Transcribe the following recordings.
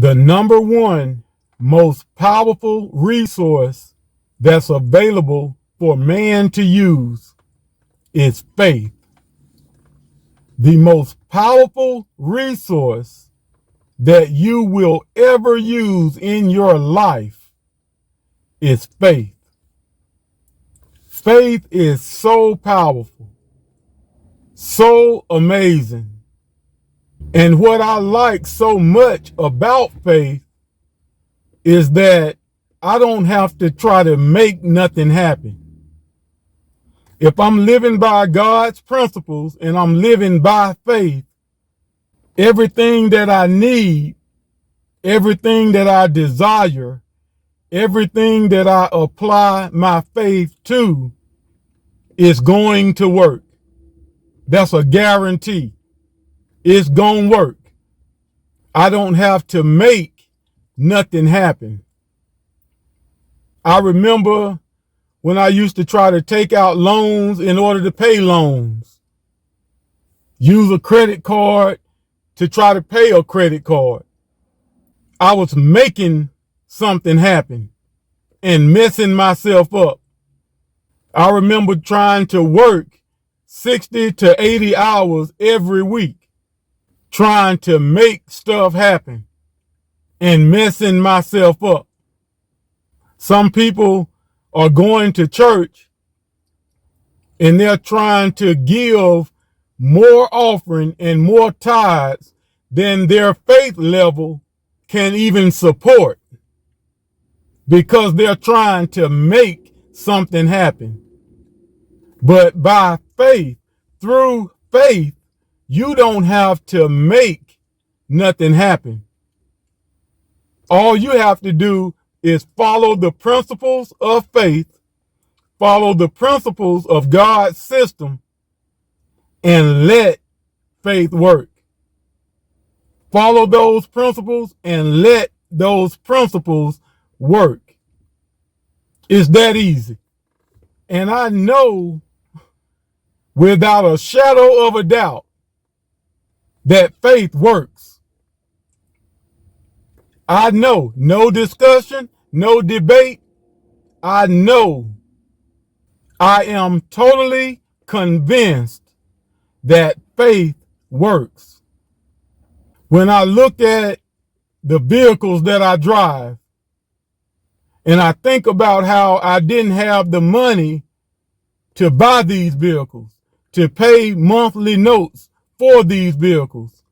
The number one most powerful resource that's available for man to use is faith. The most powerful resource that you will ever use in your life is faith. Faith is so powerful, so amazing. And what I like so much about faith is that I don't have to try to make nothing happen. If I'm living by God's principles and I'm living by faith, everything that I need, everything that I desire, everything that I apply my faith to is going to work. That's a guarantee. It's going to work. I don't have to make nothing happen. I remember when I used to try to take out loans in order to pay loans, use a credit card to try to pay a credit card. I was making something happen and messing myself up. I remember trying to work 60 to 80 hours every week, trying to make stuff happen and messing myself up. Some people are going to church and they're trying to give more offering and more tithes than their faith level can even support, because they're trying to make something happen. But by faith, through faith, you don't have to make nothing happen. All you have to do is follow the principles of faith, follow the principles of God's system, and let faith work. Follow those principles and let those principles work. It's that easy. And I know without a shadow of a doubt that faith works. I know, no discussion, no debate. I know, I am totally convinced that faith works. When I look at the vehicles that I drive, and I think about how I didn't have the money to buy these vehicles, to pay monthly notes for these vehicles,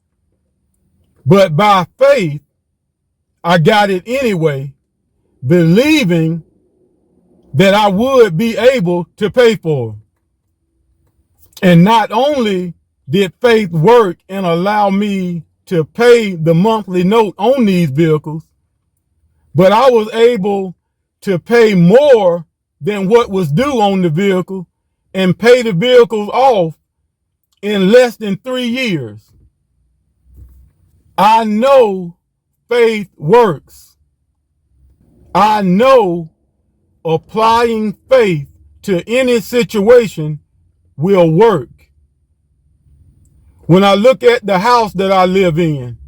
but by faith, I got it anyway, believing that I would be able to pay for them. And not only did faith work and allow me to pay the monthly note on these vehicles, but I was able to pay more than what was due on the vehicle and pay the vehicles off in less than 3 years. I know faith works. I know applying faith to any situation will work. When I look at the house that I live in,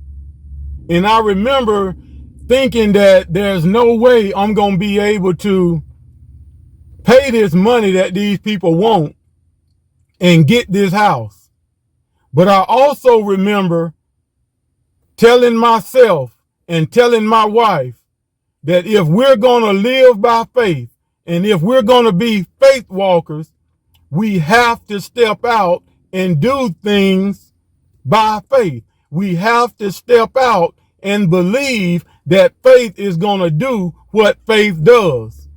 and I remember thinking that there's no way I'm going to be able to pay this money that these people want and get this house. But I also remember telling myself and telling my wife that if we're going to live by faith and if we're going to be faith walkers, we have to step out and do things by faith. We have to step out and believe that faith is going to do what faith does.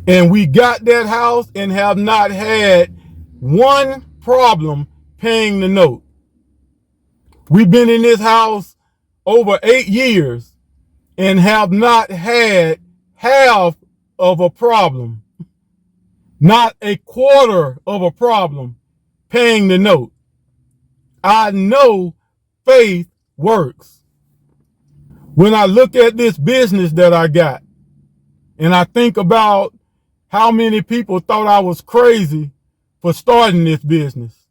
And we got that house and have not had one problem paying the note. We've been in this house over 8 years and have not had half of a problem, not a quarter of a problem paying the note. I know faith works. When I look at this business that I got, and I think about how many people thought I was crazy for starting this business,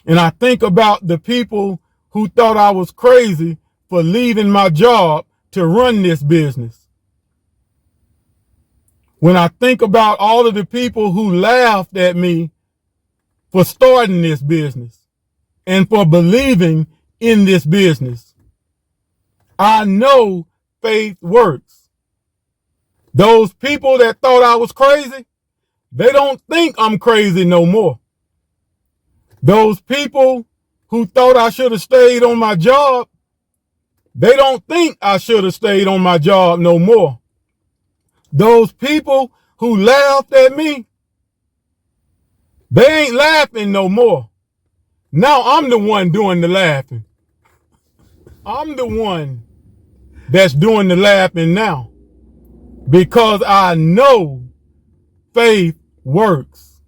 and I think about the people who thought I was crazy for leaving my job to run this business. When I think about all of the people who laughed at me for starting this business and for believing in this business, I know faith works. Those people that thought I was crazy, they don't think I'm crazy no more. Those people who thought I should have stayed on my job, they don't think I should have stayed on my job no more. Those people who laughed at me, they ain't laughing no more. Now I'm the one doing the laughing. I'm the one that's doing the laughing now, because I know faith works.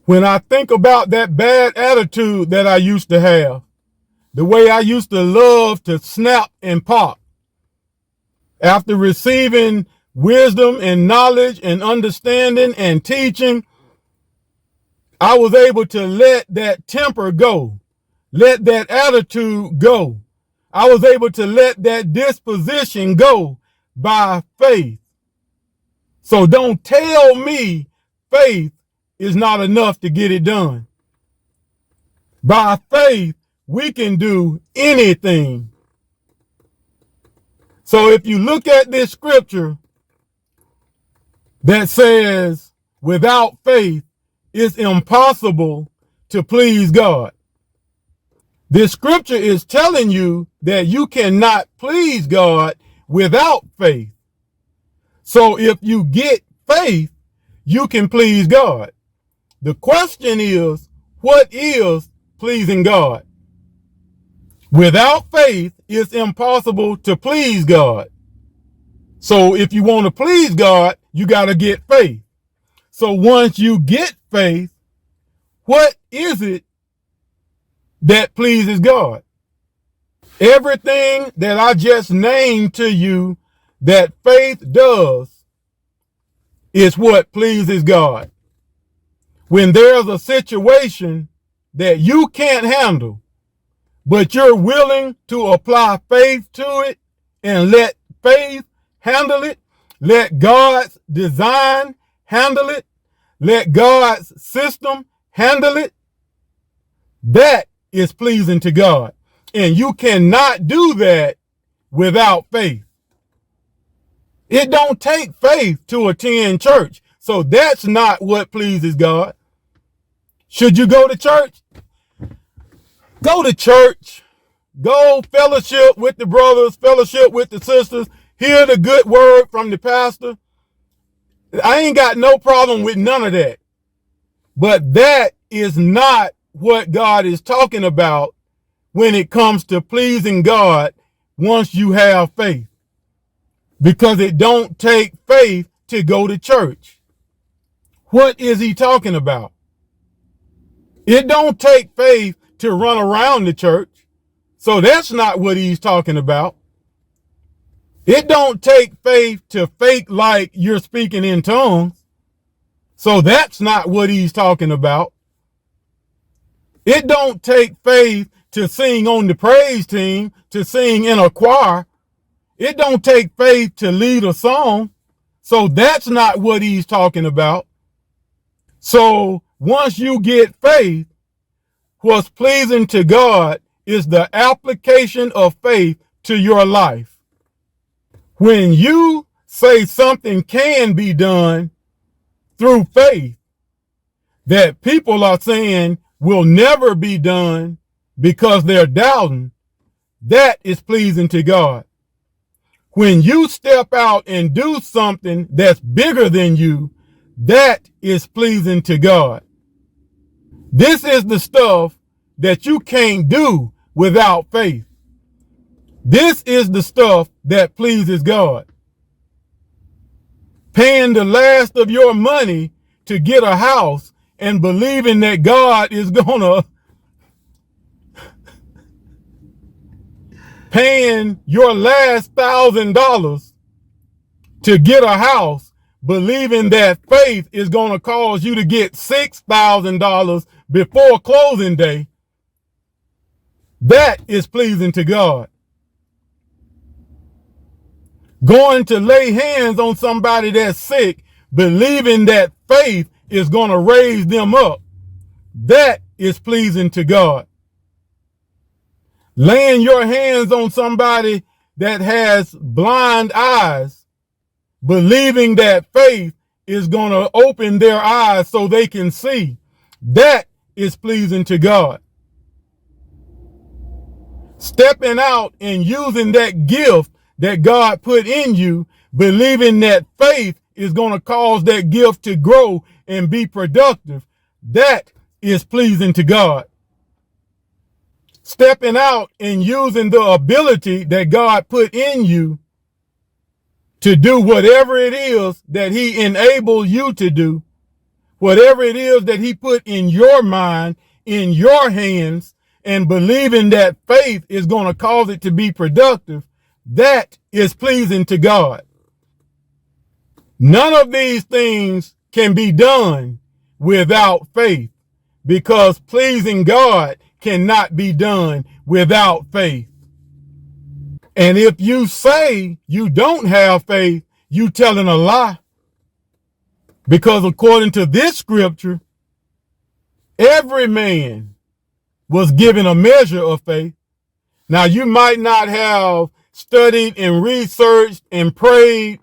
When I think about that bad attitude that I used to have, the way I used to love to snap and pop, after receiving wisdom and knowledge and understanding and teaching, I was able to let that temper go, let that attitude go. I was able to let that disposition go by faith. So don't tell me faith is not enough to get it done. By faith, we can do anything. So if you look at this scripture that says, without faith, it's impossible to please God. This scripture is telling you that you cannot please God without faith. So if you get faith, you can please God. The question is, what is pleasing God? Without faith, it's impossible to please God. So if you want to please God, you got to get faith. So once you get faith, what is it that pleases God? Everything that I just named to you that faith does is what pleases God. When there's a situation that you can't handle, but you're willing to apply faith to it and let faith handle it, let God's design handle it, let God's system handle it, that is pleasing to God. And you cannot do that without faith. It don't take faith to attend church. So that's not what pleases God. Should you go to church? Go to church. Go fellowship with the brothers, fellowship with the sisters. Hear the good word from the pastor. I ain't got no problem with none of that. But that is not what God is talking about when it comes to pleasing God once you have faith. Because it don't take faith to go to church. What is he talking about? It don't take faith to run around the church. So that's not what he's talking about. It don't take faith to fake like you're speaking in tongues. So that's not what he's talking about. It don't take faith to sing on the praise team, to sing in a choir. It don't take faith to lead a song. So that's not what he's talking about. So once you get faith, what's pleasing to God is the application of faith to your life. When you say something can be done through faith that people are saying will never be done because they're doubting, that is pleasing to God. When you step out and do something that's bigger than you, that is pleasing to God. This is the stuff that you can't do without faith. This is the stuff that pleases God. Paying the last of your money to get a house and believing that God is gonna paying your last $1,000 to get a house, believing that faith is going to cause you to get $6,000 before closing day, that is pleasing to God. Going to lay hands on somebody that's sick, believing that faith is going to raise them up, that is pleasing to God. Laying your hands on somebody that has blind eyes, believing that faith is going to open their eyes so they can see, that is pleasing to God. Stepping out and using that gift that God put in you, believing that faith is going to cause that gift to grow and be productive, that is pleasing to God. Stepping out and using the ability that God put in you to do whatever it is that he enabled you to do, whatever it is that he put in your mind, in your hands, and believing that faith is going to cause it to be productive, that is pleasing to God. None of these things can be done without faith, because pleasing God cannot be done without faith. And if you say you don't have faith, you telling a lie. Because according to this scripture, every man was given a measure of faith. Now, you might not have studied and researched and prayed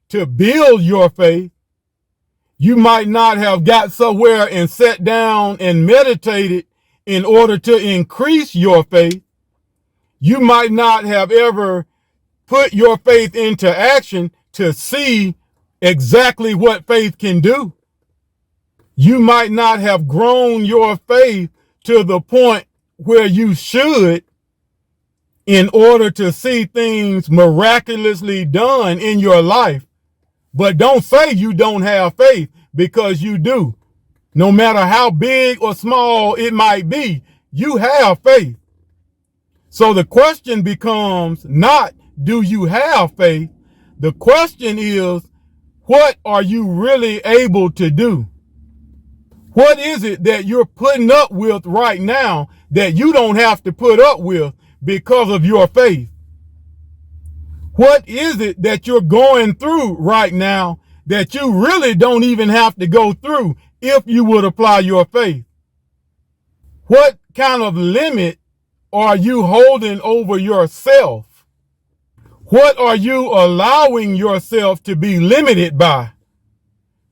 to build your faith. You might not have got somewhere and sat down and meditated in order to increase your faith. You might not have ever put your faith into action to see exactly what faith can do. You might not have grown your faith to the point where you should in order to see things miraculously done in your life. But don't say you don't have faith, because you do. No matter how big or small it might be, you have faith. So the question becomes not, do you have faith? The question is, what are you really able to do? What is it that you're putting up with right now that you don't have to put up with because of your faith? What is it that you're going through right now that you really don't even have to go through if you would apply your faith? What kind of limit are you holding over yourself? What are you allowing yourself to be limited by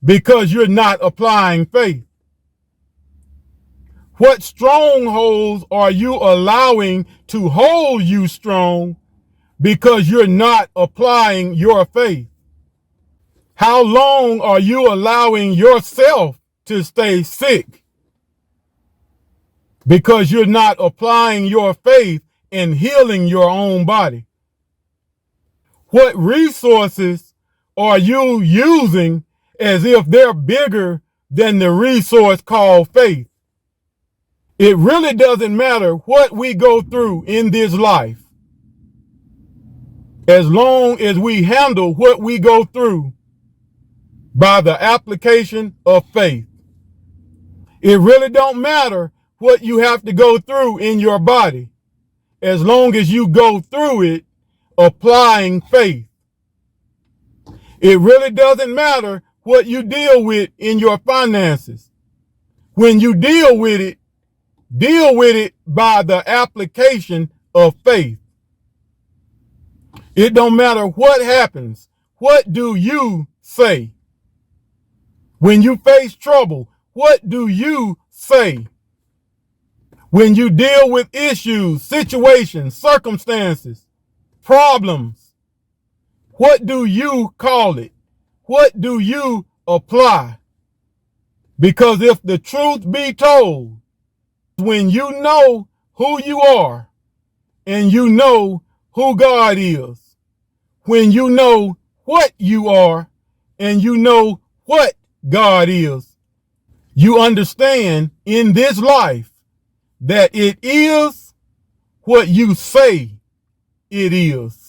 because you're not applying faith? What strongholds are you allowing to hold you strong because you're not applying your faith? How long are you allowing yourself to stay sick because you're not applying your faith and healing your own body? What resources are you using as if they're bigger than the resource called faith? It really doesn't matter what we go through in this life, as long as we handle what we go through by the application of faith. It really don't matter what you have to go through in your body, as long as you go through it applying faith. It really doesn't matter what you deal with in your finances. When you deal with it by the application of faith. It don't matter what happens. What do you say? When you face trouble, what do you say? When you deal with issues, situations, circumstances, problems, what do you call it? What do you apply? Because if the truth be told, when you know who you are and you know who God is, when you know what you are and you know what God is, you understand in this life that it is what you say it is.